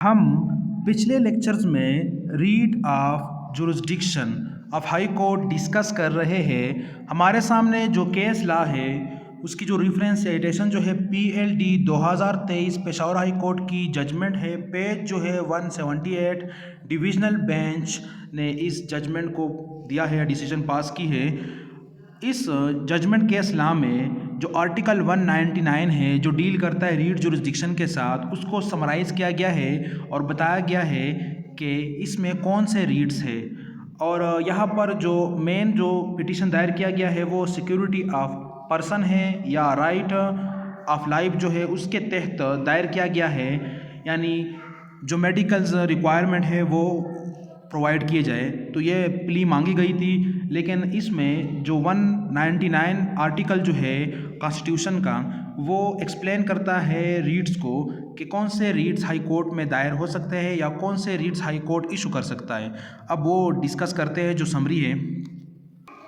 हम पिछले लेक्चर्स में writ of jurisdiction of high court discuss कर रहे हैं। हमारे सामने जो केस लॉ है उसकी जो रेफरेंस साइटेशन जो है PLD 2023 पेशावर हाई कोर्ट की जजमेंट है। पेज जो है 178 डिविजनल बेंच ने इस जजमेंट को दिया है, डिसीजन पास की है। इस जजमेंट केस लॉ में जो आर्टिकल 199 है जो डील करता है रीट जुरिस्डिक्शन के साथ, उसको समराइज़ किया गया है और बताया गया है कि इसमें कौन से रीट्स है। और यहाँ पर जो मेन जो पिटीशन दायर किया गया है वो सिक्योरिटी ऑफ पर्सन है या राइट ऑफ लाइफ जो है उसके तहत दायर किया गया है, यानी जो मेडिकल्स रिक्वायरमेंट है वो प्रोवाइड किए जाए। तो ये प्ली मांगी गई थी, लेकिन इसमें जो 199 आर्टिकल जो है कॉन्स्टिट्यूशन का वो एक्सप्लेन करता है रीट्स को कि कौन से रीट्स हाई कोर्ट में दायर हो सकते हैं या कौन से रीट्स हाई कोर्ट इशू कर सकता है। अब वो डिस्कस करते हैं। जो समरी है,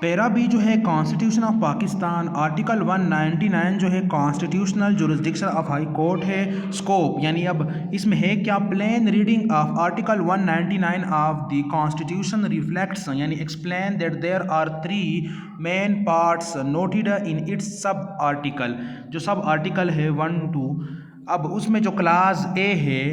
पैरा बी जो है कॉन्स्टिट्यूशन ऑफ पाकिस्तान, आर्टिकल 199 जो है constitutional jurisdiction of high court है। स्कोप यानी अब इसमें है क्या, plain reading of article 199 of the constitution reflects यानी explain that there are 3 main parts noted in its sub article. जो सब आर्टिकल है 1 2, अब उसमें जो क्लास ए है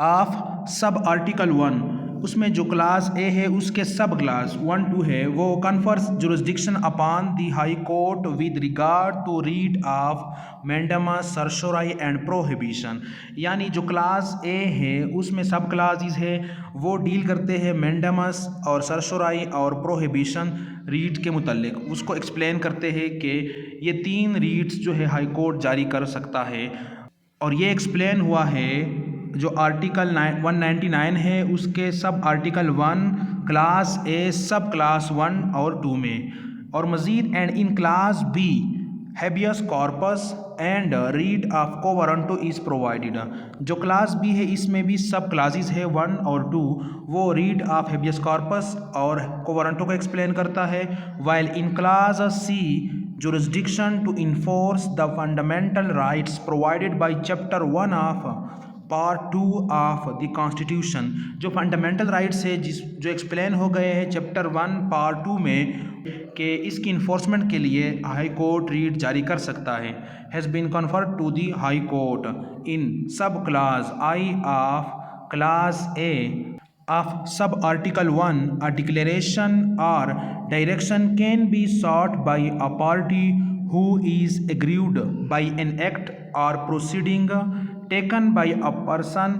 ऑफ सब आर्टिकल 1, उसमें जो क्लास ए है उसके सब क्लास 1 2 है वो confers jurisdiction upon the high court with regard to writ of mandamus certiorari and prohibition. यानी जो क्लास ए है उसमें सब क्लासेस है वो डील करते हैं मैंडेमस और सर्सोराई और प्रोहिबिशन रीट के मुतल्लिक। उसको एक्सप्लेन करते हैं कि ये 3 रीट्स जो है हाई कोर्ट जारी कर सकता है। और ये एक्सप्लेन हुआ है जो आर्टिकल 199 है उसके सब आर्टिकल 1 क्लास ए सब क्लास 1 और 2 में। और मज़ीद and in class B habeas corpus and writ of quo warranto is provided. जो क्लास बी है इसमें भी सब क्लासेस है 1 और 2, वो रीट ऑफ हैबियस कॉर्पस और को वारंटो को एक्सप्लेन करता है। While in class C jurisdiction to enforce the fundamental rights provided by chapter 1 of part 2 of the constitution. जो फंडामेंटल राइट्स है जो एक्सप्लेन हो गए हैं चैप्टर 1 पार्ट 2 में कि इसकी इन्फोर्समेंट के लिए हाई कोर्ट रीट जारी कर सकता है, has been conferred to the high court in sub class I of class A of sub article 1 a declaration or direction can be sought by a party who is aggrieved by an act or proceeding taken by a person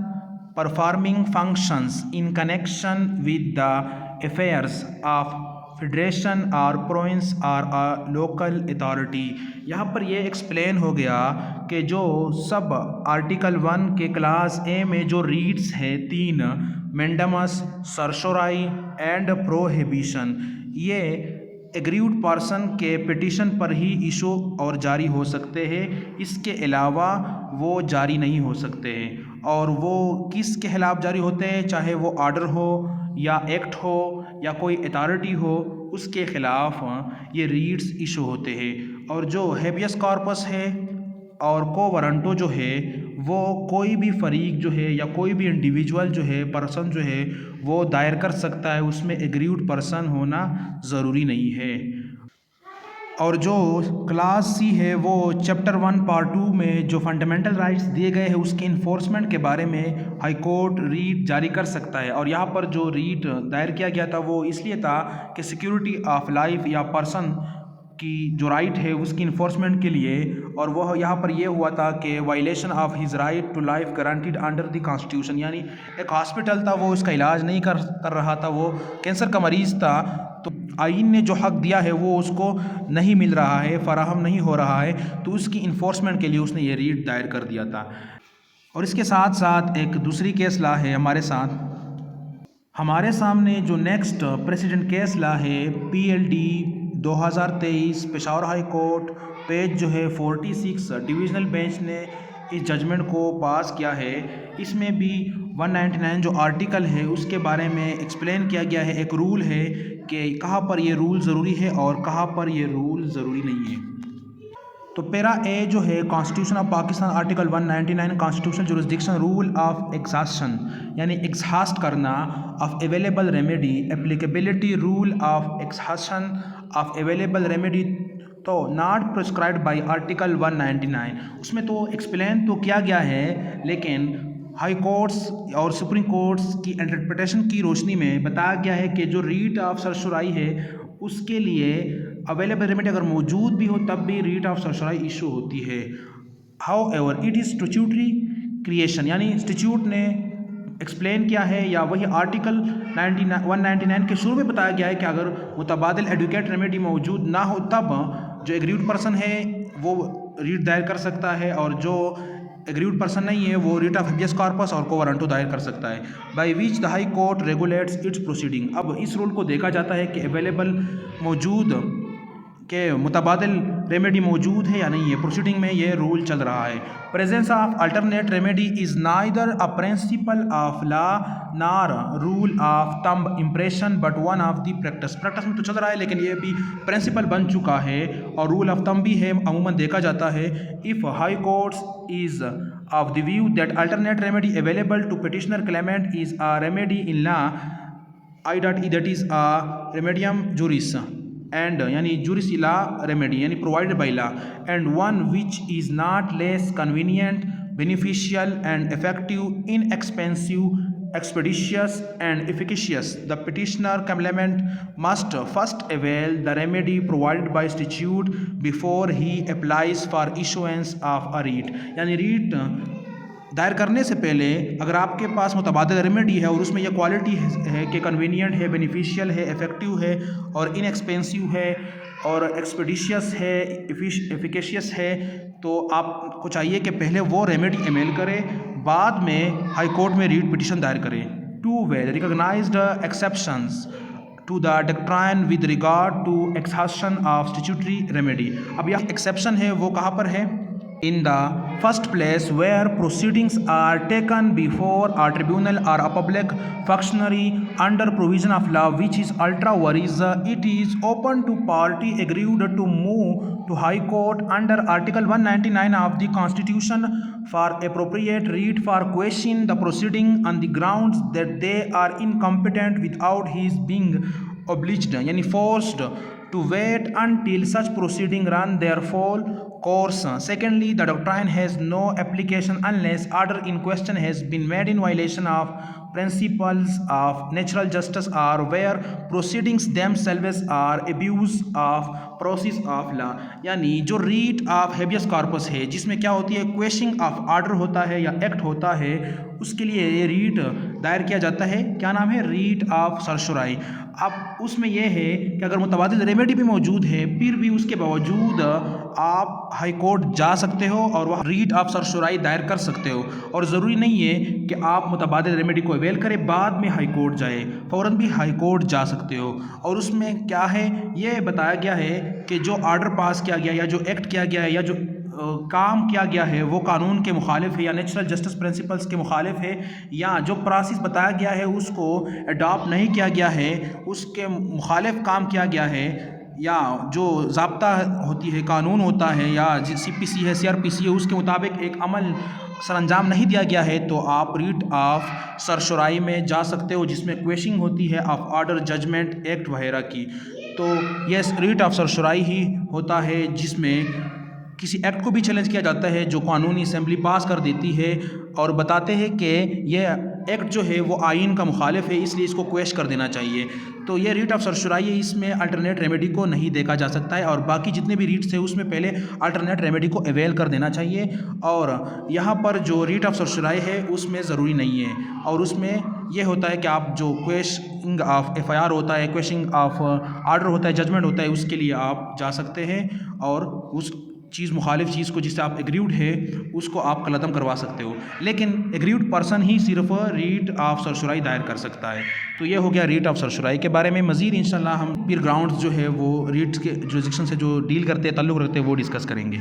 performing functions in connection with the affairs of federation और province और a local authority. यहाँ पर ये explain हो गया कि जो sub article 1 के क्लास ए में जो रीट्स है 3 मैंडेमस सर्सोराई एंड प्रोहिबिशन, ये एग्रीव्ड पर्सन के पिटीशन पर ही इशू और जारी हो सकते हैं, इसके अलावा वो जारी नहीं हो सकते हैं। और वो किसके खिलाफ जारी होते हैं, चाहे वो आर्डर हो या एक्ट हो या कोई अथॉरिटी हो, उसके ख़िलाफ़ ये रीट्स इशू होते हैं। और जो हेबियस कॉर्पस है और को वारंटो जो है वो कोई भी फरीक जो है या कोई भी इंडिविजुअल जो है पर्सन जो है वो दायर कर सकता है, उसमें एग्रीव्ड पर्सन होना ज़रूरी नहीं है। और जो क्लास सी है वो चैप्टर 1 पार्ट 2 में जो फंडामेंटल राइट्स दिए गए हैं उसके इन्फोर्समेंट के बारे में हाई कोर्ट रीट जारी कर सकता है। और यहाँ पर जो रीट दायर किया गया था वो इसलिए था कि सिक्योरिटी ऑफ लाइफ या पर्सन की जो राइट है उसकी इन्फोर्समेंट के लिए। और वह यहाँ पर यह हुआ था कि violation of his right to life guaranteed under the constitution, यानी एक हॉस्पिटल था वो उसका इलाज नहीं कर रहा था, वो कैंसर का मरीज़ था, तो आइन ने जो हक दिया है वो उसको नहीं मिल रहा है, फराहम नहीं हो रहा है, तो उसकी इन्फोर्समेंट के लिए उसने ये रीट दायर कर दिया था। और इसके साथ साथ एक दूसरी केस लॉ है हमारे सामने जो नेक्स्ट प्रेसिडेंट केस लॉ है PLD 2023 Peshawar high court, page जो है 46 डिविजनल बेंच ने इस जजमेंट को पास किया है। इसमें भी 199 जो आर्टिकल है उसके बारे में एक्सप्लेन किया गया है। एक रूल है कि कहाँ पर ये रूल ज़रूरी है और कहाँ पर ये रूल ज़रूरी नहीं है। तो पैरा ए जो है constitution of Pakistan article 199 constitutional jurisdiction rule of exhaustion यानी एग्जॉस्ट करना of available remedy applicability rule of exhaustion of available remedy तो नॉट प्रिस्क्राइब्ड बाय आर्टिकल 199 उसमें तो एक्सप्लेन तो किया गया है, लेकिन हाई कोर्ट्स और सुप्रीम कोर्ट्स की इंटरप्रिटेशन की रोशनी में बताया गया है कि जो रीट ऑफ सरसराई है उसके लिए अवेलेबल रेमेडी अगर मौजूद भी हो तब भी रीट ऑफ सरसराई इशू होती है। How ever it is statutory creation यानी इंस्टीट्यूट ने एक्सप्लेन किया है या वही आर्टिकल 199 के शुरू में बताया गया है कि अगर मुतबादिल एडवोकेट रेमेडी मौजूद ना हो तब जो एग्रीव्ड पर्सन है वो रीट दायर कर सकता है और जो एग्रीव्ड पर्सन नहीं है वो रीट ऑफ हेबियस कॉर्पस और को वारंटो दायर कर सकता है by which the high court regulates it's proceeding. अब इस रूल को देखा जाता है कि अवेलेबल मौजूद के मुतबादिल रेमेडी मौजूद है या नहीं है, प्रोसीडिंग में ये रूल चल रहा है। Presence of alternate remedy is neither a principle of law nor rule of thumb impression but one of the practice में तो चल रहा है लेकिन ये भी प्रिंसिपल बन चुका है और रूल ऑफ थंब भी है। अमूमन देखा जाता है if high courts is of the view that alternate remedy available to petitioner claimant is a remedy in law i.e. that is a remedium juris and यानी juris law remedy यानी provided by law and one which is not less convenient, beneficial and effective, inexpensive, expeditious and efficacious, the petitioner claimant must first avail the remedy provided by statute before he applies for issuance of a writ। यानी रीट दायर करने से पहले अगर आपके पास मुतबादिल remedy है और उसमें यह क्वालिटी है कि कन्वीनियंट है, बेनिफिशियल है, इफ़ेक्टिव है और इनएक्सपेंसिव है और एक्सपेडिशियस है, एफिकेशियस है, तो आपको चाहिए कि पहले वो रेमेडी अमेल करें, बाद में हाई कोर्ट में रीट पिटिशन दायर करें। Two well recognised exceptions to the doctrine with regard to exhaustion of statutory remedy. अब यह एक्सेप्शन है वो कहाँ पर है? In the first place where proceedings are taken before a tribunal or a public functionary under provision of law which is ultra vires, it is open to party aggrieved to move to high court under article 199 of the constitution for appropriate writ for questioning the proceeding on the grounds that they are incompetent without his being obliged यानी forced to wait until such proceeding run their full course. Secondly, the doctrine has no application unless order in question has been made in violation of principles of natural justice or where proceedings themselves are abuse of process of law। यानी जो REET of habeas corpus है जिसमें क्या होती है, questioning of order होता है या एक्ट होता है, उसके लिए ये रीट दायर किया जाता है। क्या नाम है? रीट ऑफ सरसराई। अब उसमें यह है कि अगर मुतबादिल रेमेडी भी मौजूद है फिर भी उसके बावजूद आप हाई कोर्ट जा सकते हो और वह रीट ऑफ सरसराई दायर कर सकते हो और ज़रूरी नहीं है कि आप मुतबादिल रेमेडी को अवेल करें बाद में हाई कोर्ट जाए, फ़ौरन भी हाई कोर्ट जा सकते हो। और उसमें क्या है, ये बताया गया है कि जो ऑर्डर पास किया गया या जो एक्ट किया गया है या जो काम किया गया है वो कानून के मुखालिफ है या नेचुरल जस्टिस प्रिंसिपल्स के मुखालिफ है, या जो प्रोसेस बताया गया है उसको अडॉप्ट नहीं किया गया है, उसके मुखालिफ काम किया गया है, या जो ज़ाब्ता होती है, कानून होता है या CPC है, CRPC है, उसके मुताबिक एक अमल सरअंजाम नहीं दिया गया है, तो आप रीट ऑफ सरसराई में जा सकते हो जिसमें क्वेश्चनिंग होती है ऑफ ऑर्डर, जजमेंट, एक्ट वगैरह की। तो ये रीट ऑफ सरसराई ही होता है जिसमें किसी एक्ट को भी चैलेंज किया जाता है जो कानूनी असेंबली पास कर देती है और बताते हैं कि ये एक्ट जो है वो आइन का मुखालिफ है, इसलिए इसको क्वेश्चन कर देना चाहिए। तो ये रीट ऑफ सरसराई है, इसमें अल्टरनेट रेमेडी को नहीं देखा जा सकता है और बाकी जितने भी रीट्स हैं उसमें पहले अल्टरनेट रेमेडी को अवेल कर देना चाहिए। और यहाँ पर जो रीट ऑफ सरसराई है उसमें ज़रूरी नहीं है और उसमें यह होता है कि आप जो क्वेश्चनिंग ऑफ FIR होता है, क्वेश्चनिंग ऑफ ऑर्डर होता है, जजमेंट होता है, उसके लिए आप जा सकते हैं और उस चीज़ मुखालिफ चीज़ को जिससे आप एग्रीव्ड है उसको आप कलअदम करवा सकते हो, लेकिन एग्रीव्ड पर्सन ही सिर्फ रीट ऑफ सरसराई दायर कर सकता है। तो ये हो गया रीट ऑफ सरसराई के बारे में। मज़ीद इंशाल्लाह हम फिर ग्राउंड्स जो है वो रीट्स के जुरिस्डिक्शन से जो डील करते हैं, ताल्लुक़ रखते हैं, वो डिस्कस करेंगे।